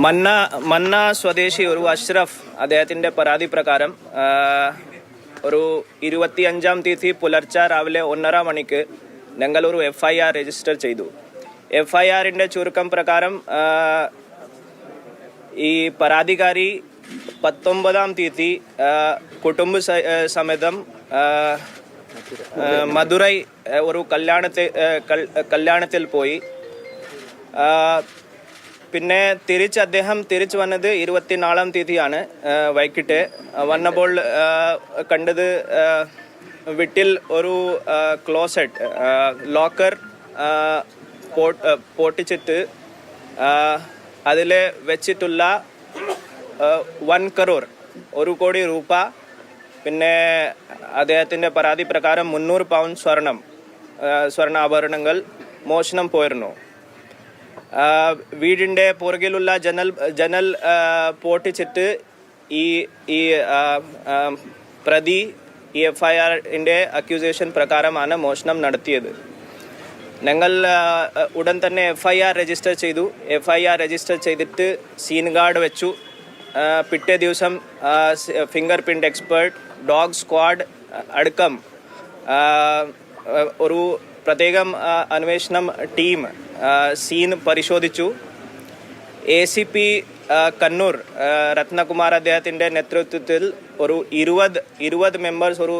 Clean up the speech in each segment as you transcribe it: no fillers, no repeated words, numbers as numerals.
മന്ന സ്വദേശി ഒരു അഷ്റഫ് അദ്ദേഹത്തിൻ്റെ പരാതി പ്രകാരം ഒരു 25-ാം തീയതി പുലർച്ചെ രാവിലെ 1:30 മണിക്ക് ഞങ്ങൾ ഒരു FIR രജിസ്റ്റർ ചെയ്തു. FIRന്റെ ചുരുക്കം പ്രകാരം ഈ പരാതിക്കാരി 19-ാം തീയതി കുടുംബ സമേതം മധുരൈ ഒരു കല്യാണത്തിൽ പോയി. പിന്നെ അദ്ദേഹം തിരിച്ചു വന്നത് 24-ാം തീയതിയാണ്. വൈകിട്ട് വന്നപ്പോൾ കണ്ടത് വീട്ടിൽ ഒരു ക്ലോസറ്റ് ലോക്കർ പൊട്ടിച്ചിട്ട് അതിൽ വെച്ചിട്ടുള്ള 1 crore 1 കോടി രൂപ, പിന്നെ അദ്ദേഹത്തിൻ്റെ പരാതി പ്രകാരം 300 പൗണ്ട് സ്വർണ്ണാഭരണങ്ങൾ മോഷണം പോയിരുന്നു. വീടിൻ്റെ പുറകിലുള്ള ജനൽ പൊട്ടിച്ചിട്ട് ഈ പ്രതി ഈ FIRന്റെ അക്യൂസേഷൻ പ്രകാരമാണ് മോഷണം നടത്തിയത്. ഞങ്ങൾ ഉടൻ തന്നെ FIR രജിസ്റ്റർ ചെയ്തു. FIR രജിസ്റ്റർ ചെയ്തിട്ട് സീൻ ഗാർഡ് വെച്ചു. പിറ്റേ ദിവസം finger print expert, dog squad അടക്കം ഒരു പ്രത്യേകം അന്വേഷണം ടീം സീൻ പരിശോധിച്ചു. ACP കണ്ണൂർ രത്നകുമാർ അദ്ദേഹത്തിൻ്റെ നേതൃത്വത്തിൽ ഒരു 20 മെമ്പേഴ്സ് ഒരു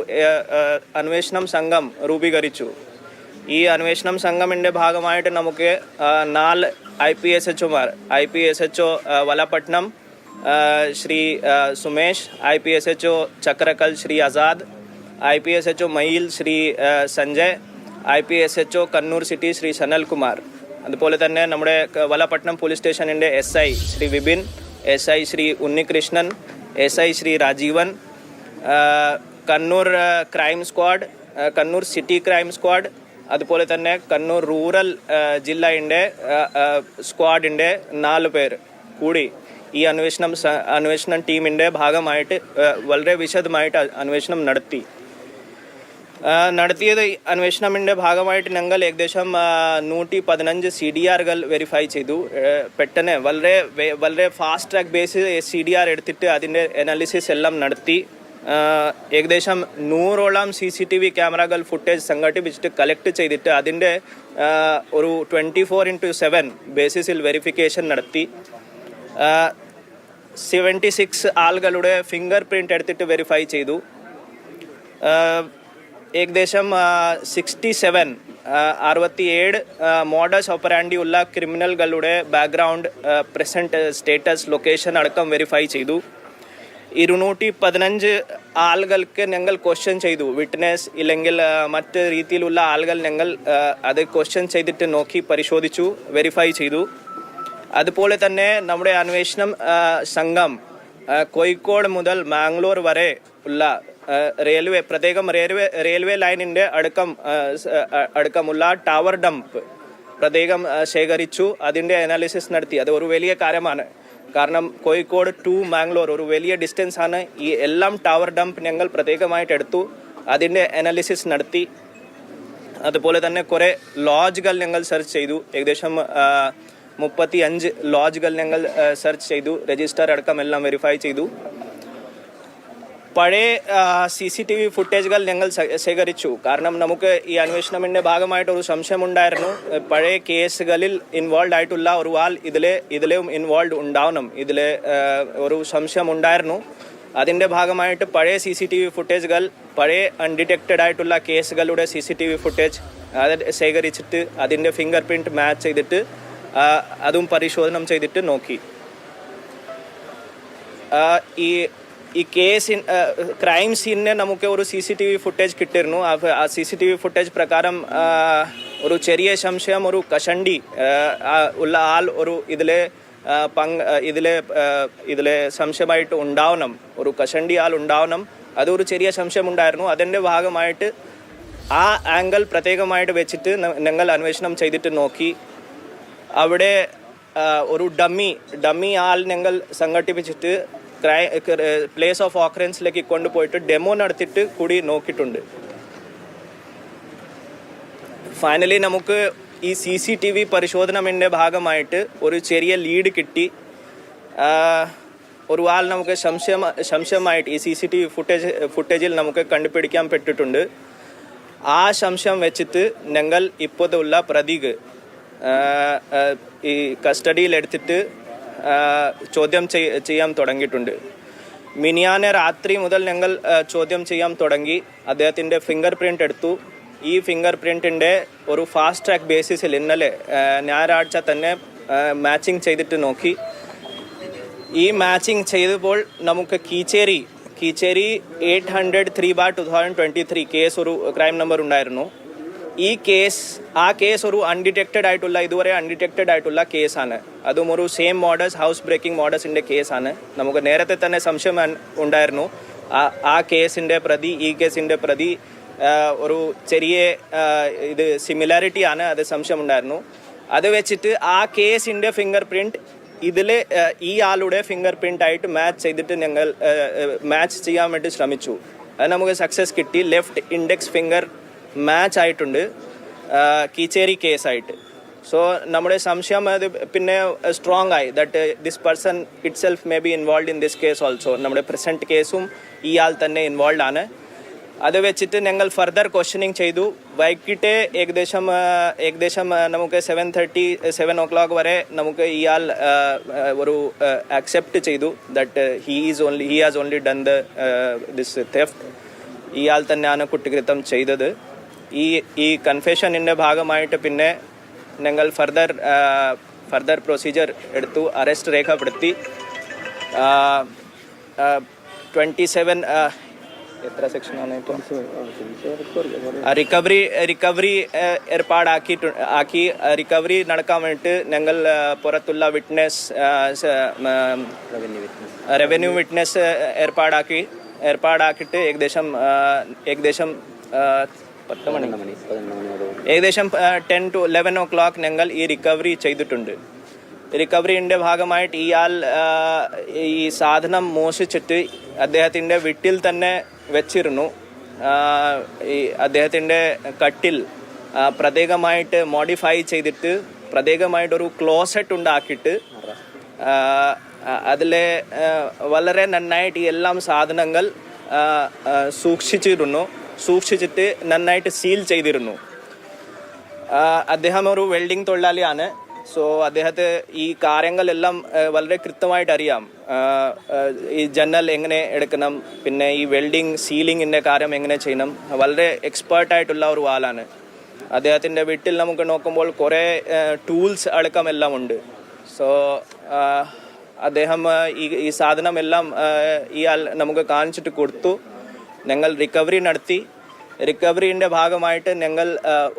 അന്വേഷണം സംഘം രൂപീകരിച്ചു. ഈ അന്വേഷണം സംഘമിൻ്റെ ഭാഗമായിട്ട് നമുക്ക് 4 IPSHOമാർ, IPSHO Valapattanam Shri Sumesh, IPSHO Chakrakkal Shri Azad, IPSHO Mayyil Shri Sanjay, IPSHO Kannur city Shri Sanalkumar, അതുപോലെ തന്നെ നമ്മുടെ വലപട്ടണം പോലീസ് സ്റ്റേഷനിൻ്റെ SI Shri Vipin, SI Shri Unnikrishnan, SI Shri Rajeevan, Kannur crime squad, Kannur city crime squad, അതുപോലെ തന്നെ കണ്ണൂർ റൂറൽ ജില്ലയുടെ സ്ക്വാഡിൻ്റെ 4 പേർ കൂടി ഈ അന്വേഷണം ടീമിൻ്റെ ഭാഗമായിട്ട് വളരെ വിശദമായിട്ട് അന്വേഷണം നടത്തിയത്. അന്വേഷണത്തിൻ്റെ ഭാഗമായിട്ട് ഞങ്ങൾ ഏകദേശം 115 CDRകൾ വെരിഫൈ ചെയ്തു. പെട്ടെന്ന് വളരെ ഫാസ്റ്റ് ട്രാക്ക് ബേസിൽ CDR എടുത്തിട്ട് അതിൻ്റെ അനാലിസിസ് എല്ലാം നടത്തി. ഏകദേശം 100ഓളം CCTV ക്യാമറകൾ ഫുട്ടേജ് സംഘടിപ്പിച്ചിട്ട് കളക്ട് ചെയ്തിട്ട് അതിൻ്റെ ഒരു 24/7 ബേസിസിൽ വെരിഫിക്കേഷൻ നടത്തി. 76 ആളുകളുടെ ഫിംഗർ പ്രിൻ്റ് എടുത്തിട്ട് വെരിഫൈ ചെയ്തു. ഏകദേശം 67 മോഡസ് ഓപ്പറാൻഡി ഉള്ള ക്രിമിനലുകളുടെ ബാക്ക്ഗ്രൗണ്ട്, പ്രസൻറ്റ് സ്റ്റേറ്റസ്, ലൊക്കേഷൻ അടക്കം വെരിഫൈ ചെയ്തു. 215 ആളുകൾക്ക് ഞങ്ങൾ ക്വസ്റ്റ്യൻ ചെയ്തു. വിറ്റ്നസ് ഇല്ലെങ്കിൽ മറ്റ് രീതിയിലുള്ള ആളുകൾ ഞങ്ങൾ അത് ക്വസ്റ്റ്യൻ ചെയ്തിട്ട് നോക്കി പരിശോധിച്ചു, വെരിഫൈ ചെയ്തു. അതുപോലെ തന്നെ നമ്മുടെ അന്വേഷണം സംഘം കോഴിക്കോട് മുതൽ മാംഗ്ലൂർ വരെ ഉള്ള പ്രത്യേകം റെയിൽവേ ലൈനിൻ്റെ അടുക്കമുള്ള ടവർ ഡംപ് പ്രത്യേകം ശേഖരിച്ചു, അതിൻ്റെ അനാലിസിസ് നടത്തി. അത് ഒരു വലിയ കാര്യമാണ്. കാരണം കോഴിക്കോട് ടു മാംഗ്ലൂർ ഒരു വലിയ ഡിസ്റ്റൻസ് ആണ്. ഈ എല്ലാം ടവർ ഡംപ് ഞങ്ങൾ പ്രത്യേകമായിട്ട് എടുത്തു, അതിൻ്റെ അനാലിസിസ് നടത്തി. അതുപോലെ തന്നെ കുറേ ലോഡ്ജുകൾ ഞങ്ങൾ സെർച്ച് ചെയ്തു. ഏകദേശം 35 ലോഡ്ജുകൾ ഞങ്ങൾ സെർച്ച് ചെയ്തു. രജിസ്റ്റർ അടക്കം എല്ലാം വെരിഫൈ ചെയ്തു. പഴയ CCTV ഫുട്ടേജുകൾ ഞങ്ങൾ ശേഖരിച്ചു. കാരണം നമുക്ക് ഈ അന്വേഷണത്തിൻ്റെ ഭാഗമായിട്ട് ഒരു സംശയമുണ്ടായിരുന്നു. പഴയ കേസുകളിൽ ഇൻവോൾവ് ആയിട്ടുള്ള ഒരു ആൾ ഇതിലും ഇൻവോൾവ് ഉണ്ടാവണം, ഒരു സംശയം ഉണ്ടായിരുന്നു. അതിൻ്റെ ഭാഗമായിട്ട് പഴയ CCTV ഫുട്ടേജുകൾ, പഴയ അൺഡിറ്റക്റ്റഡ് ആയിട്ടുള്ള കേസുകളുടെ CCTV ഫുട്ടേജ് അത് ശേഖരിച്ചിട്ട് അതിൻ്റെ ഫിംഗർ പ്രിൻറ്റ് മാച്ച് ചെയ്തിട്ട് അതും പരിശോധന ചെയ്തിട്ട് നോക്കി. ഈ കേസ് ക്രൈം സീനിന് നമുക്ക് ഒരു CCTV ഫുട്ടേജ് കിട്ടിയിരുന്നു. ആ CCTV ഫുട്ടേജ് പ്രകാരം ഒരു ചെറിയ സംശയം, ഒരു കഷണ്ടി ഉള്ള ആൾ ഒരു ഇതിലെ സംശയമായിട്ട് ഉണ്ടാവണം, ഒരു കഷണ്ടി ആൾ ഉണ്ടാവണം. അതൊരു ചെറിയ സംശയം ഉണ്ടായിരുന്നു. അതിൻ്റെ ഭാഗമായിട്ട് ആ ആംഗിൾ പ്രത്യേകമായിട്ട് വെച്ചിട്ട് ഞങ്ങൾ അന്വേഷണം ചെയ്തിട്ട് നോക്കി. അവിടെ ഒരു ഡമ്മി ആൾ ഞങ്ങൾ സംഘടിപ്പിച്ചിട്ട് പ്ലേസ് ഓഫ് ഓക്കറൻസിലേക്ക് കൊണ്ടുപോയിട്ട് ഡെമോ നടത്തിയിട്ട് കൂടി നോക്കിയിട്ടുണ്ട്. ഫൈനലി നമുക്ക് ഈ CCTV പരിശോധനയുടെ ഭാഗമായിട്ട് ഒരു ചെറിയ ലീഡ് കിട്ടി. ഒരു ആൾ നമുക്ക് സംശയമായിട്ട് ഈ CCTV ഫുട്ടേജിൽ നമുക്ക് കണ്ടുപിടിക്കാൻ പറ്റിയിട്ടുണ്ട്. ആ സംശയം വെച്ചിട്ട് ഞങ്ങൾ ഇപ്പോഴുള്ള പ്രതിക്ക് ഈ കസ്റ്റഡിയിലെടുത്തിട്ട് ചോദ്യം ചെയ്യാൻ തുടങ്ങിയിട്ടുണ്ട്. മിനിയാനെ രാത്രി മുതൽ ഞങ്ങൾ ചോദ്യം ചെയ്യാൻ തുടങ്ങി. അദ്ദേഹത്തിൻ്റെ ഫിംഗർ പ്രിൻ്റ് എടുത്തു. ഈ ഫിംഗർ പ്രിൻറ്റിൻ്റെ ഒരു ഫാസ്റ്റ് ട്രാക്ക് ബേസിസിൽ ഇന്നലെ ഞായറാഴ്ച തന്നെ മാച്ചിങ് ചെയ്തിട്ട് നോക്കി. ഈ മാച്ചിങ് ചെയ്തപ്പോൾ നമുക്ക് കീച്ചേരി 803/2023 കേസ് ഒരു ക്രൈം നമ്പർ ഉണ്ടായിരുന്നു. ആ കേസ് ഒരു ഇതുവരെ അൺഡിറ്റക്റ്റഡ് ആയിട്ടുള്ള കേസാണ്. അതും ഒരു സെയിം മോഡേഴ്സ് ഹൗസ് ബ്രേക്കിംഗ് മോഡേഴ്സിൻ്റെ കേസാണ്. നമുക്ക് നേരത്തെ തന്നെ സംശയം ഉണ്ടായിരുന്നു ആ കേസിൻ്റെ പ്രതി ഈ കേസിൻ്റെ പ്രതി ഒരു ചെറിയ ഇത് സിമിലാരിറ്റി ആണ്, അത് സംശയം ഉണ്ടായിരുന്നു. അത് വെച്ചിട്ട് ആ കേസിൻ്റെ ഫിംഗർ പ്രിൻറ്റ് ഇതിൽ ഈ ആളുടെ ഫിംഗർ പ്രിൻ്റ് ആയിട്ട് മാച്ച് ചെയ്തിട്ട് ഞങ്ങൾ മാച്ച് ചെയ്യാൻ വേണ്ടി ശ്രമിച്ചു. അത് നമുക്ക് സക്സസ് കിട്ടി. ലെഫ്റ്റ് ഇൻഡെക്സ് ഫിംഗർ മാച്ച് ആയിട്ടുണ്ട് കീച്ചേരി കേസായിട്ട്. സോ നമ്മുടെ സംശയം അത് പിന്നെ സ്ട്രോങ് ആയി that this person it self may be involve in this case also. നമ്മുടെ പ്രസൻറ്റ് കേസും ഈ ആൾ തന്നെ ഇൻവോൾവ് ആണ്. അത് വെച്ചിട്ട് ഞങ്ങൾ ഫർദർ ക്വസ്റ്റ്യനിങ് ചെയ്തു. വൈകിട്ട് ഏകദേശം നമുക്ക് 7 o'clock വരെ നമുക്ക് ഇയാൾ ഒരു അക്സെപ്റ്റ് ചെയ്തു that he has only done this theft. ഇയാൾ തന്നെയാണ് കുറ്റകൃത്യം ചെയ്തത്. ഈ കൺഫെഷനിൻ്റെ ഭാഗമായിട്ട് പിന്നെ ഞങ്ങൾ ഫർദർ പ്രൊസീജിയർ എടുത്തു. അറസ്റ്റ് രേഖപ്പെടുത്തി 27 എത്ര സെക്ഷനാണ് ഇപ്പോൾ റിക്കവറി ഏർപ്പാടാക്കി റിക്കവറി നടക്കാൻ വേണ്ടിയിട്ട് ഞങ്ങൾ പുറത്തുള്ള റവന്യൂ വിറ്റ്നസ് ഏർപ്പാടാക്കിയിട്ട് ഏകദേശം 10 to 11 o'clock ഞങ്ങൾ ഈ റിക്കവറി ചെയ്തിട്ടുണ്ട്. റിക്കവറിൻ്റെ ഭാഗമായിട്ട് ഇയാൾ ഈ സാധനം മോഷിച്ചിട്ട് അദ്ദേഹത്തിൻ്റെ വീട്ടിൽ തന്നെ വെച്ചിരുന്നു. ഈ അദ്ദേഹത്തിൻ്റെ കട്ടിൽ പ്രത്യേകമായിട്ട് മോഡിഫൈ ചെയ്തിട്ട് പ്രത്യേകമായിട്ടൊരു ക്ലോസറ്റ് ഉണ്ടാക്കിയിട്ട് അതിൽ വളരെ നന്നായിട്ട് ഈ എല്ലാം സാധനങ്ങൾ സൂക്ഷിച്ചിട്ട് നന്നായിട്ട് സീൽ ചെയ്തിരുന്നു. അദ്ദേഹം ഒരു വെൽഡിംഗ് തൊഴിലാളിയാണ്. സോ അദ്ദേഹത്തെ ഈ കാര്യങ്ങളെല്ലാം വളരെ കൃത്യമായിട്ട് അറിയാം. ഈ ജനൽ എങ്ങനെ എടുക്കണം, പിന്നെ ഈ വെൽഡിംഗ് സീലിങ്ങിൻ്റെ കാര്യം എങ്ങനെ ചെയ്യണം, വളരെ എക്സ്പേർട്ടായിട്ടുള്ള ഒരു ആളാണ്. അദ്ദേഹത്തിൻ്റെ വീട്ടിൽ നമുക്ക് നോക്കുമ്പോൾ കുറേ ടൂൾസ് അടക്കമെല്ലാം ഉണ്ട്. സോ അദ്ദേഹം ഈ സാധനമെല്ലാം ഇയാൾ നമുക്ക് കാണിച്ചിട്ട് കൊടുത്തു. ഞങ്ങൾ റിക്കവറി നടത്തി. റിക്കവറിൻ്റെ ഭാഗമായിട്ട് ഞങ്ങൾ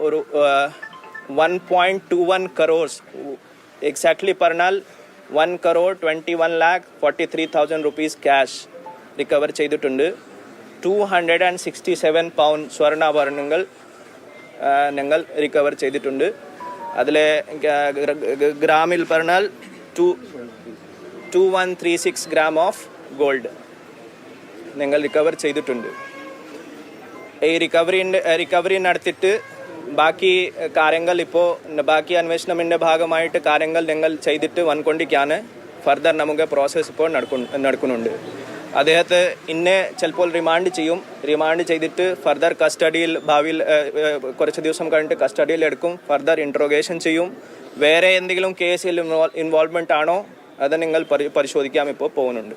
ഒരു 1.21 crores എക്സാക്ട്ലി പറഞ്ഞാൽ 1,21,43,000 rupees ക്യാഷ് റിക്കവർ ചെയ്തിട്ടുണ്ട്. 267 pound സ്വർണ്ണാഭരണങ്ങൾ ഞങ്ങൾ റിക്കവർ ചെയ്തിട്ടുണ്ട്. അതിലെ ഗ്രാമിൽ പറഞ്ഞാൽ 2136 gram ഓഫ് ഗോൾഡ് ഞങ്ങൾ റിക്കവർ ചെയ്തിട്ടുണ്ട്. ഈ റിക്കവറി നടത്തിയിട്ട് ബാക്കി കാര്യങ്ങൾ ഇപ്പോൾ ബാക്കി അന്വേഷണത്തിൻ്റെ ഭാഗമായിട്ട് കാര്യങ്ങൾ ഞങ്ങൾ ചെയ്തിട്ട് വന്നുകൊണ്ടിരിക്കുകയാണ്. ഫർദർ നമുക്ക് പ്രോസസ്സ് ഇപ്പോൾ നടക്കുന്നുണ്ട്. അദ്ദേഹത്തെ ചിലപ്പോൾ റിമാൻഡ് ചെയ്തിട്ട് ഫർദർ കസ്റ്റഡിയിൽ ഭാവിയിൽ കുറച്ച് ദിവസം കഴിഞ്ഞിട്ട് കസ്റ്റഡിയിൽ എടുക്കും. ഫർദർ ഇൻട്രോഗേഷൻ ചെയ്യും. വേറെ എന്തെങ്കിലും കേസിൽ ഇൻവോൾവ്മെൻ്റ് ആണോ അത് നിങ്ങൾ പരിശോധിക്കാൻ ഇപ്പോൾ പോകുന്നുണ്ട്.